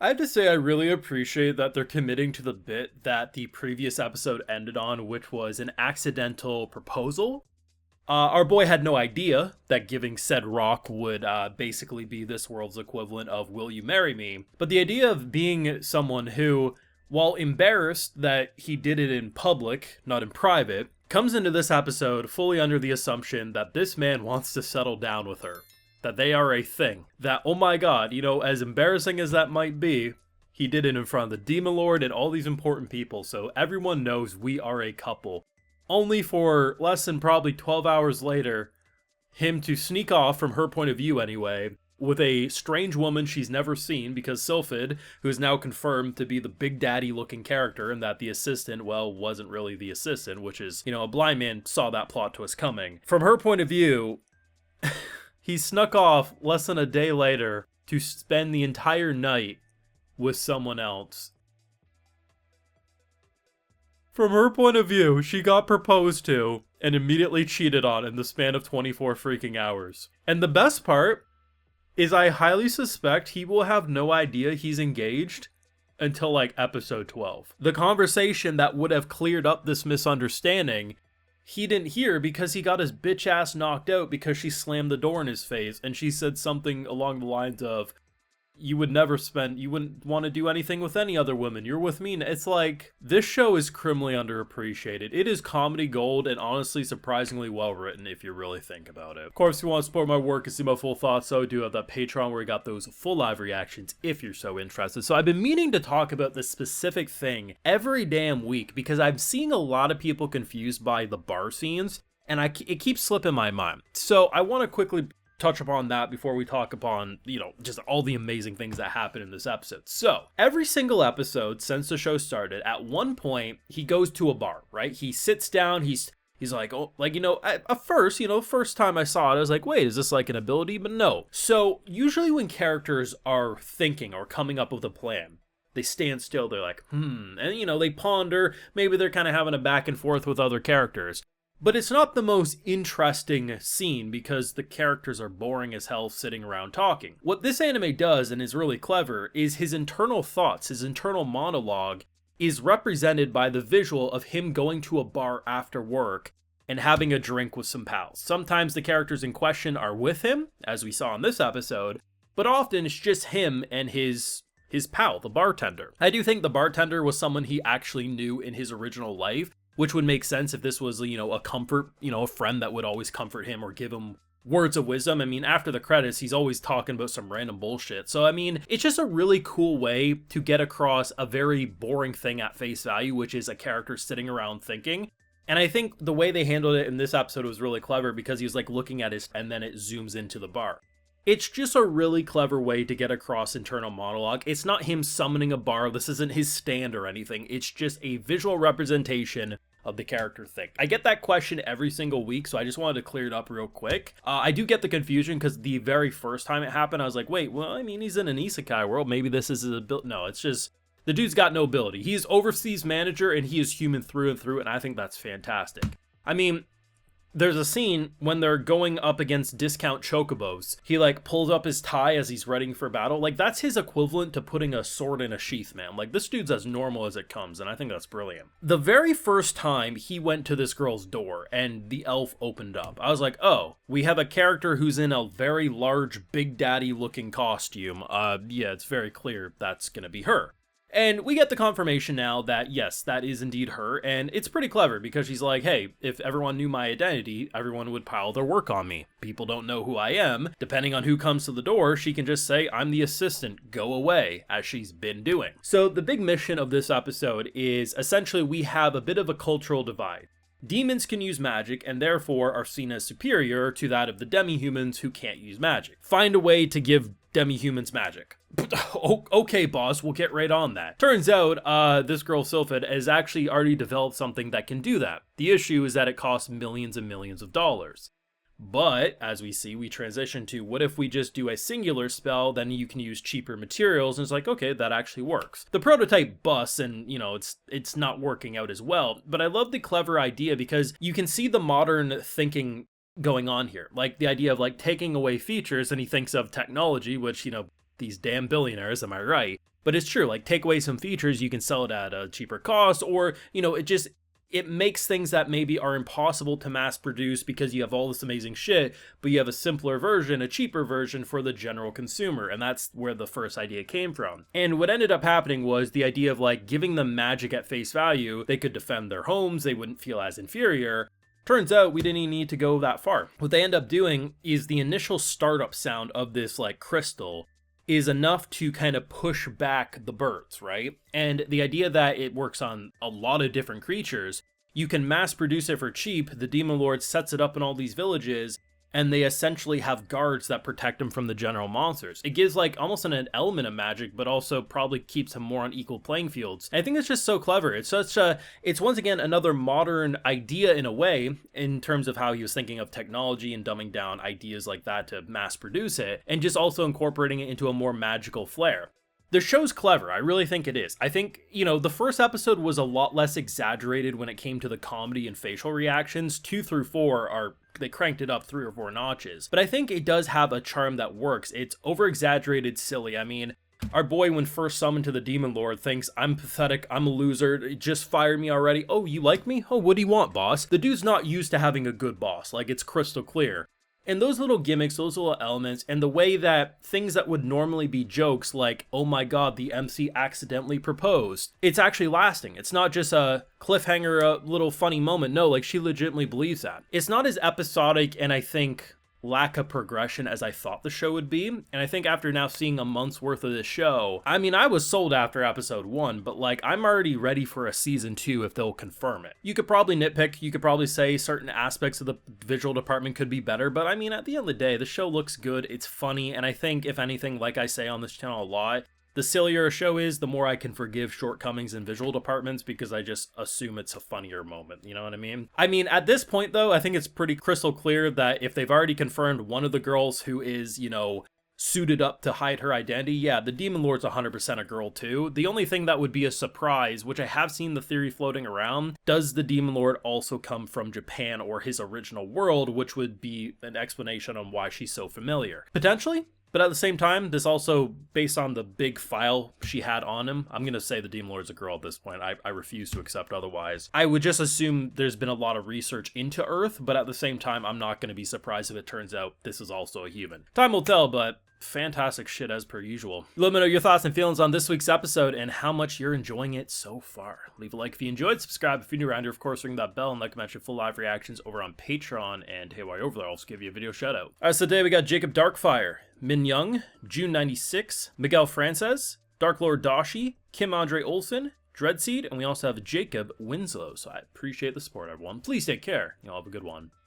I have to say, I really appreciate that they're committing to the bit that the previous episode ended on, which was an accidental proposal. Our boy had no idea that giving said rock would basically be this world's equivalent of "Will you marry me?" But the idea of being someone who, while embarrassed that he did it in public, not in private, comes into this episode fully under the assumption that this man wants to settle down with her. That they are a thing. That, oh my god, as embarrassing as that might be, he did it in front of the Demon Lord and all these important people, so everyone knows we are a couple. Only for less than probably 12 hours later, him to sneak off, from her point of view anyway, with a strange woman she's never seen, because Sylphid, who is now confirmed to be the big daddy looking character, and that the assistant, well, wasn't really the assistant, which is, a blind man saw that plot twist coming. From her point of view, he snuck off less than a day later to spend the entire night with someone else. From her point of view, she got proposed to and immediately cheated on in the span of 24 freaking hours. And the best part is I highly suspect he will have no idea he's engaged until like episode 12. The conversation that would have cleared up this misunderstanding, he didn't hear because he got his bitch ass knocked out because she slammed the door in his face and she said something along the lines of, you wouldn't want to do anything with any other woman. You're with me. It's like, this show is criminally underappreciated. It is comedy gold and honestly surprisingly well written if you really think about it. Of course, if you want to support my work and see my full thoughts, so I do have that Patreon where we got those full live reactions if you're so interested. So I've been meaning to talk about this specific thing every damn week because I'm seeing a lot of people confused by the bar scenes and it keeps slipping my mind. So I want to quickly touch upon that before we talk upon, just all the amazing things that happen in this episode. So, every single episode since the show started, at one point, he goes to a bar, right? He sits down, he's like, at first time I saw it, I was like, wait, is this like an ability? But no. So, usually when characters are thinking or coming up with a plan, they stand still, they're like, and they ponder, maybe they're kind of having a back and forth with other characters. But it's not the most interesting scene because the characters are boring as hell sitting around talking. What this anime does, and is really clever, is his internal thoughts, his internal monologue, is represented by the visual of him going to a bar after work and having a drink with some pals. Sometimes the characters in question are with him, as we saw in this episode, but often it's just him and his pal, the bartender. I do think the bartender was someone he actually knew in his original life, which would make sense if this was, a comfort, a friend that would always comfort him or give him words of wisdom. I mean, after the credits, he's always talking about some random bullshit. So, I mean, it's just a really cool way to get across a very boring thing at face value, which is a character sitting around thinking. And I think the way they handled it in this episode was really clever because he was like looking at his, and then it zooms into the bar. It's just a really clever way to get across internal monologue. It's not him summoning a bar. This isn't his stand or anything. It's just a visual representation of the character thing. I get that question every single week, so I just wanted to clear it up real quick. I do get the confusion because the very first time it happened, I was like, wait, well, I mean, he's in an isekai world. Maybe this is his ability. No, it's just, the dude's got no ability. He's overseas manager and he is human through and through, and I think that's fantastic. I mean, there's a scene when they're going up against discount chocobos. He pulls up his tie as he's ready for battle. That's his equivalent to putting a sword in a sheath, man. This dude's as normal as it comes, and I think that's brilliant. The very first time he went to this girl's door and the elf opened up, I was like, oh, we have a character who's in a very large Big Daddy looking costume. Yeah, it's very clear that's gonna be her. And we get the confirmation now that, yes, that is indeed her, and it's pretty clever because she's like, hey, if everyone knew my identity, everyone would pile their work on me. People don't know who I am. Depending on who comes to the door, she can just say, I'm the assistant, go away, as she's been doing. So the big mission of this episode is essentially we have a bit of a cultural divide. Demons can use magic and therefore are seen as superior to that of the demi-humans who can't use magic. Find a way to give demi-humans magic. Okay, boss, we'll get right on that. Turns out, this girl Sylphid has actually already developed something that can do that. The issue is that it costs millions and millions of dollars. But, as we see, we transition to, what if we just do a singular spell, then you can use cheaper materials, and it's like, okay, that actually works. The prototype busts, and, it's not working out as well, but I love the clever idea because you can see the modern thinking going on here. The idea of, taking away features, and he thinks of technology, which, these damn billionaires, am I right? But it's true, like, take away some features, you can sell it at a cheaper cost, or, you know, it makes things that maybe are impossible to mass produce because you have all this amazing shit, but you have a simpler version, a cheaper version for the general consumer. And that's where the first idea came from. And what ended up happening was the idea of like giving them magic at face value. They could defend their homes, they wouldn't feel as inferior. Turns out we didn't even need to go that far. What they end up doing is the initial startup sound of this like crystal is enough to kind of push back the birds, right? And the idea that it works on a lot of different creatures, you can mass produce it for cheap. The Demon Lord sets it up in all these villages, and they essentially have guards that protect them from the general monsters. It gives like almost an element of magic, but also probably keeps them more on equal playing fields. And I think it's just so clever. It's once again another modern idea in a way, in terms of how he was thinking of technology and dumbing down ideas like that to mass produce it, and just also incorporating it into a more magical flair. The show's clever. I really think it is. I think, you know, the first episode was a lot less exaggerated when it came to the comedy and facial reactions. 2 through 4 they cranked it up 3 or 4 notches. But I think it does have a charm that works. It's over-exaggerated silly. I mean, our boy, when first summoned to the Demon Lord, thinks, I'm pathetic, I'm a loser, just fired me already. Oh, you like me? Oh, what do you want, boss? The dude's not used to having a good boss. Like, it's crystal clear. And those little gimmicks, those little elements, and the way that things that would normally be jokes like, oh my god, the MC accidentally proposed, it's actually lasting. It's not just a cliffhanger, a little funny moment. No, like, she legitimately believes that. It's not as episodic and I think lack of progression as I thought the show would be. And I think after now seeing a month's worth of this show, I mean, I was sold after episode 1, but like, I'm already ready for a season 2 if they'll confirm it. You could probably nitpick, you could probably say certain aspects of the visual department could be better, but I mean, at the end of the day, the show looks good, it's funny, and I think, if anything, like I say on this channel a lot, the sillier a show is, the more I can forgive shortcomings in visual departments because I just assume it's a funnier moment, you know what I mean? I mean, at this point though, I think it's pretty crystal clear that if they've already confirmed one of the girls who is, you know, suited up to hide her identity, yeah, the Demon Lord's 100% a girl too. The only thing that would be a surprise, which I have seen the theory floating around, does the Demon Lord also come from Japan or his original world, which would be an explanation on why she's so familiar. Potentially. But at the same time, this also, based on the big file she had on him, I'm going to say the Demon Lord's a girl at this point. I refuse to accept otherwise. I would just assume there's been a lot of research into Earth, but at the same time, I'm not going to be surprised if it turns out this is also a human. Time will tell, but fantastic shit as per usual. Let me know your thoughts and feelings on this week's episode and how much you're enjoying it so far. Leave a like if you enjoyed, subscribe if you're new around here, of course, ring that bell, and like and mention full live reactions over on Patreon, and hey, while you're over there, I'll also give you a video shout out. Alright, so today we got Jacob Darkfire, Min Young, June 96, Miguel Frances, Dark Lord Dashi, Kim Andre Olsen, Dreadseed, and we also have Jacob Winslow. So I appreciate the support, everyone. Please take care. You'll have a good one.